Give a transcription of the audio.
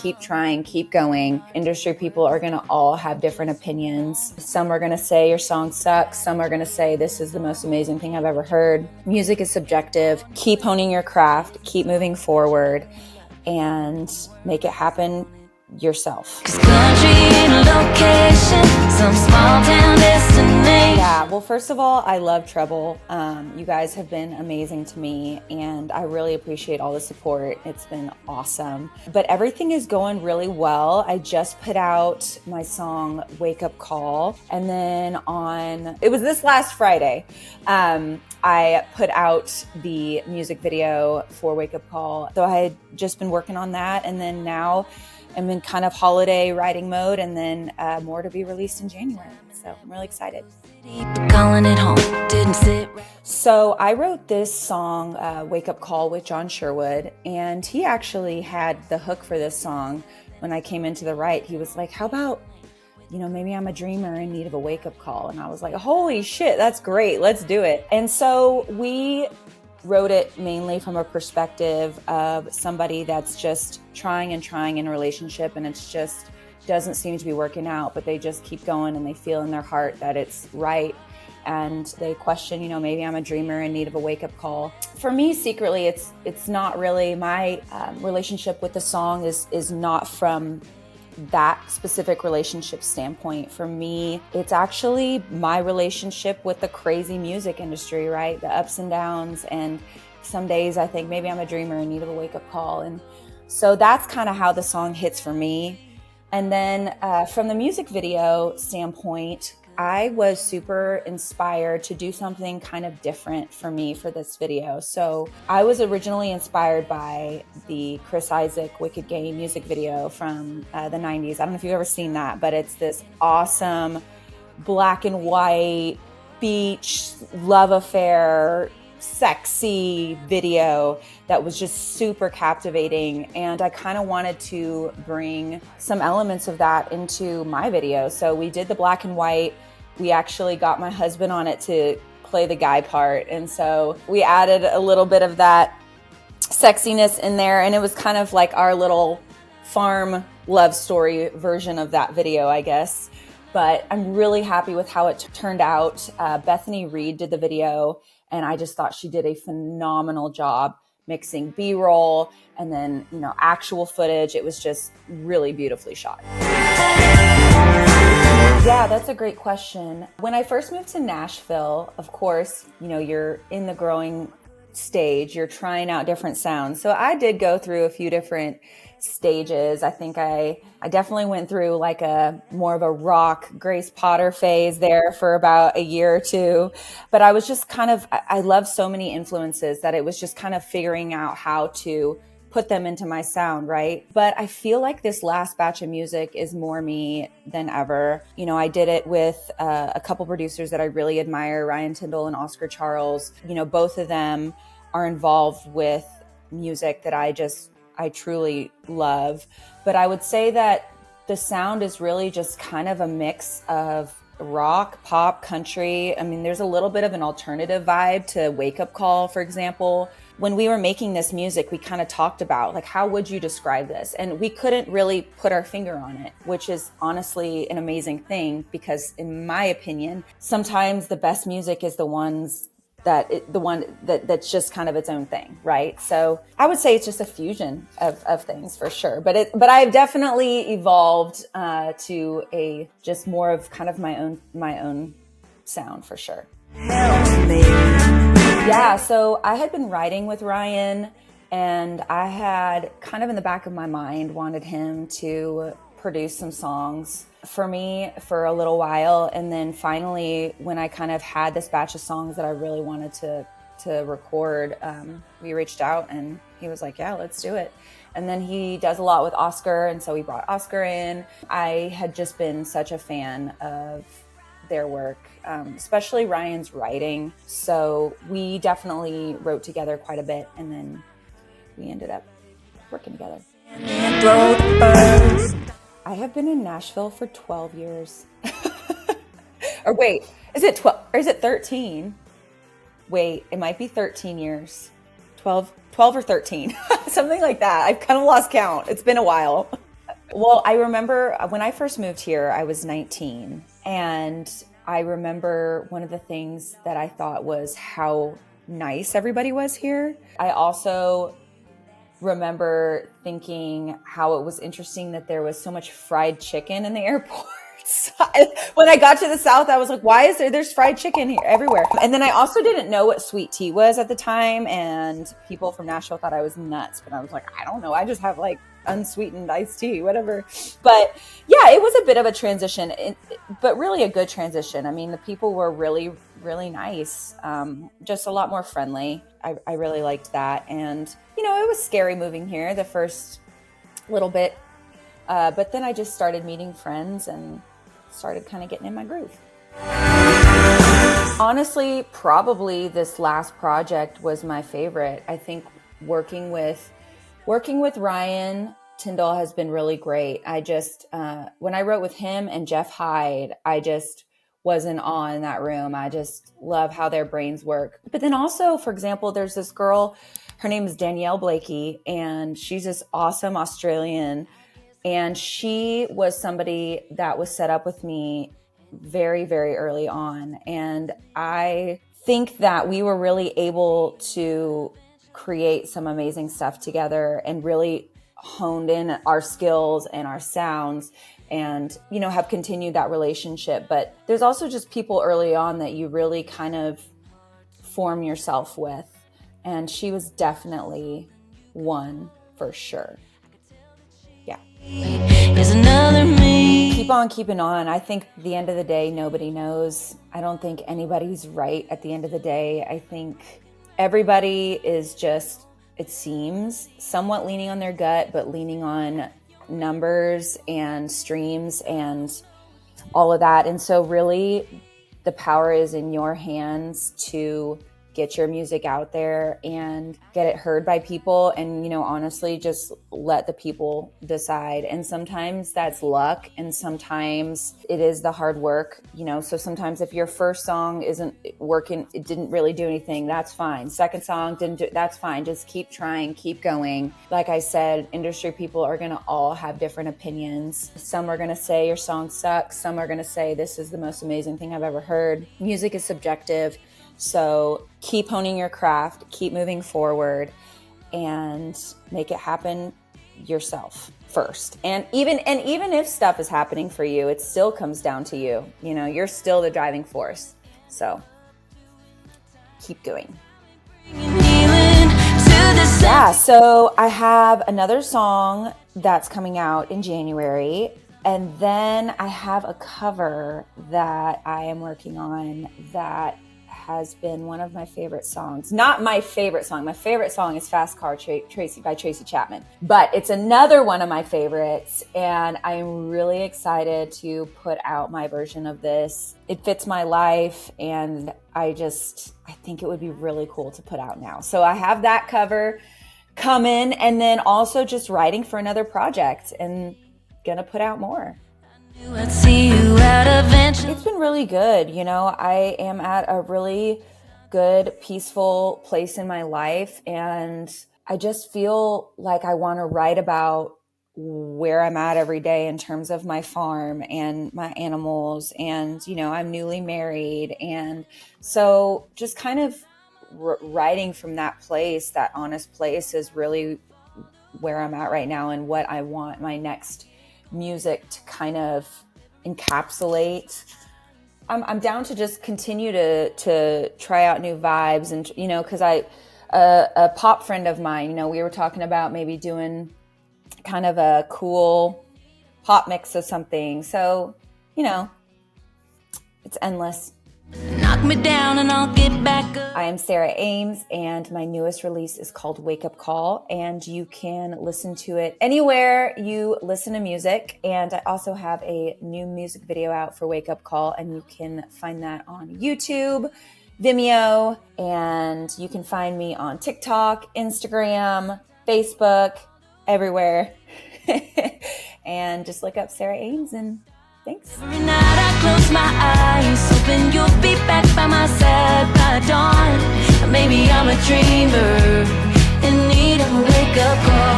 keep trying, keep going. Industry people are going to all have different opinions. Some are going to say your song sucks. Some are going to say this is the most amazing thing I've ever heard. Music is subjective. Keep honing your craft, keep moving forward, and make it happen yourself. Yeah, well, first of all, I love TREBEL. You guys have been amazing to me, and I really appreciate all the support. It's been awesome. But everything is going really well. I just put out my song Wake Up Call, and then it was this last Friday, I put out the music video for Wake Up Call. So I had just been working on that, and then now I'm in kind of holiday writing mode, and then more to be released in January. So I'm really excited. So I wrote this song, Wake Up Call, with John Sherwood, and he actually had the hook for this song when I came into the write. He was like, how about, maybe I'm a dreamer in need of a wake-up call? And I was like, holy shit, that's great. Let's do it. And so we wrote it mainly from a perspective of somebody that's just trying in a relationship, and it's just doesn't seem to be working out, but they just keep going and they feel in their heart that it's right. And they question, maybe I'm a dreamer in need of a wake-up call. For me, secretly, it's not really my relationship with the song is not from that specific relationship standpoint. For me, it's actually my relationship with the crazy music industry, right? The ups and downs. And some days I think maybe I'm a dreamer in need of a wake-up call. And so that's kind of how the song hits for me. And then from the music video standpoint, I was super inspired to do something kind of different for me for this video. So I was originally inspired by the Chris Isaak Wicked Game music video from the 90s. I don't know if you've ever seen that, but it's this awesome black and white beach love affair sexy video that was just super captivating, and I kind of wanted to bring some elements of that into my video. So we did the black and white. We actually got my husband on it to play the guy part, and so we added a little bit of that sexiness in there, and it was kind of like our little farm love story version of that video, I guess. But I'm really happy with how it turned out. Bethany Reed did the video, and I just thought she did a phenomenal job mixing B-roll and then, actual footage. It was just really beautifully shot. Yeah, that's a great question. When I first moved to Nashville, of course, you're in the growing stage, you're trying out different sounds. So I did go through a few different stages. I think I definitely went through like a more of a rock Grace Potter phase there for about a year or two. But I was just I love so many influences that it was just kind of figuring out how to put them into my sound, right? But I feel like this last batch of music is more me than ever. I did it with a couple producers that I really admire, Ryan Tyndall and Oscar Charles. Both of them are involved with music that I truly love. But I would say that the sound is really just kind of a mix of rock, pop, country. I mean, there's a little bit of an alternative vibe to Wake Up Call, for example. When we were making this music, we kind of talked about like, how would you describe this? And we couldn't really put our finger on it, which is honestly an amazing thing, because in my opinion, sometimes the best music is the one that's just kind of its own thing, right? So I would say it's just a fusion of things for sure. But I've definitely evolved to a just more of kind of my own sound for sure. Yeah, so I had been writing with Ryan, and I had kind of in the back of my mind wanted him to produce some songs for me for a little while. And then finally, when I kind of had this batch of songs that I really wanted to record, we reached out and he was like, yeah, let's do it. And then he does a lot with Oscar, and so we brought Oscar in. I had just been such a fan of their work, especially Ryan's writing. So we definitely wrote together quite a bit, and then we ended up working together. I have been in Nashville for 12 years. Or wait, is it 12 or is it 13? Wait, it might be 13 years. 12 or 13, something like that. I've kind of lost count. It's been a while. Well, I remember when I first moved here, I was 19. And I remember one of the things that I thought was how nice everybody was here. I also remember thinking how it was interesting that there was so much fried chicken in the airport. When I got to the South, I was like, why is there's fried chicken here everywhere? And then I also didn't know what sweet tea was at the time. And people from Nashville thought I was nuts, but I was like, I don't know. I just have like unsweetened iced tea, whatever. But yeah, it was a bit of a transition, but really a good transition. I mean, the people were really, really nice. Just a lot more friendly. I really liked that. And, you know, it was scary moving here the first little bit. But then I just started meeting friends and started kind of getting in my groove. Honestly, probably this last project was my favorite. I think working with Ryan Tyndall has been really great. I just, when I wrote with him and Jeff Hyde, I just was in awe in that room. I just love how their brains work. But then also, for example, there's this girl, her name is Danielle Blakey, and she's this awesome Australian. And she was somebody that was set up with me very, very early on. And I think that we were really able to create some amazing stuff together and really honed in our skills and our sounds and, you know, have continued that relationship. But there's also just people early on that you really kind of form yourself with. And she was definitely one for sure. Yeah. There's another me. Keep on keeping on. I think at the end of the day, nobody knows. I don't think anybody's right at the end of the day. I think everybody is just, it seems, somewhat leaning on their gut, but leaning on numbers and streams and all of that. And so really the power is in your hands to get your music out there and get it heard by people. And, you know, honestly, just let the people decide. And sometimes that's luck. And sometimes it is the hard work, you know, so sometimes if your first song isn't working, it didn't really do anything, that's fine. Second song didn't do, that's fine. Just keep trying, keep going. Like I said, industry people are going to all have different opinions. Some are going to say your song sucks. Some are going to say this is the most amazing thing I've ever heard. Music is subjective. So keep honing your craft, keep moving forward, and make it happen yourself first. And even if stuff is happening for you, it still comes down to you. You know, you're still the driving force. So keep going. Yeah, so I have another song that's coming out in January. And then I have a cover that I am working on that has been one of my favorite songs. Not my favorite song. My favorite song is Fast Car by Tracy Chapman. But it's another one of my favorites, and I'm really excited to put out my version of this. It fits my life, and I think it would be really cool to put out now. So I have that cover coming, and then also just writing for another project and gonna put out more. It's been really good. You know, I am at a really good, peaceful place in my life. And I just feel like I want to write about where I'm at every day in terms of my farm and my animals. And, you know, I'm newly married. And so just kind of writing from that place, that honest place, is really where I'm at right now and what I want my next music to kind of encapsulate. I'm down to just continue to try out new vibes, and you know, because a pop friend of mine, you know, we were talking about maybe doing kind of a cool pop mix of something. So, you know, it's endless. Knock me down and I'll get back up. I am Sarah Ames, and my newest release is called Wake Up Call, and you can listen to it anywhere you listen to music. And I also have a new music video out for Wake Up Call, and you can find that on YouTube, Vimeo, and you can find me on TikTok, Instagram, Facebook, everywhere. And just look up Sarah Ames, and thanks. Every night I close my eyes, hoping you'll be back by my side by dawn. Maybe I'm a dreamer in need of a wake-up call.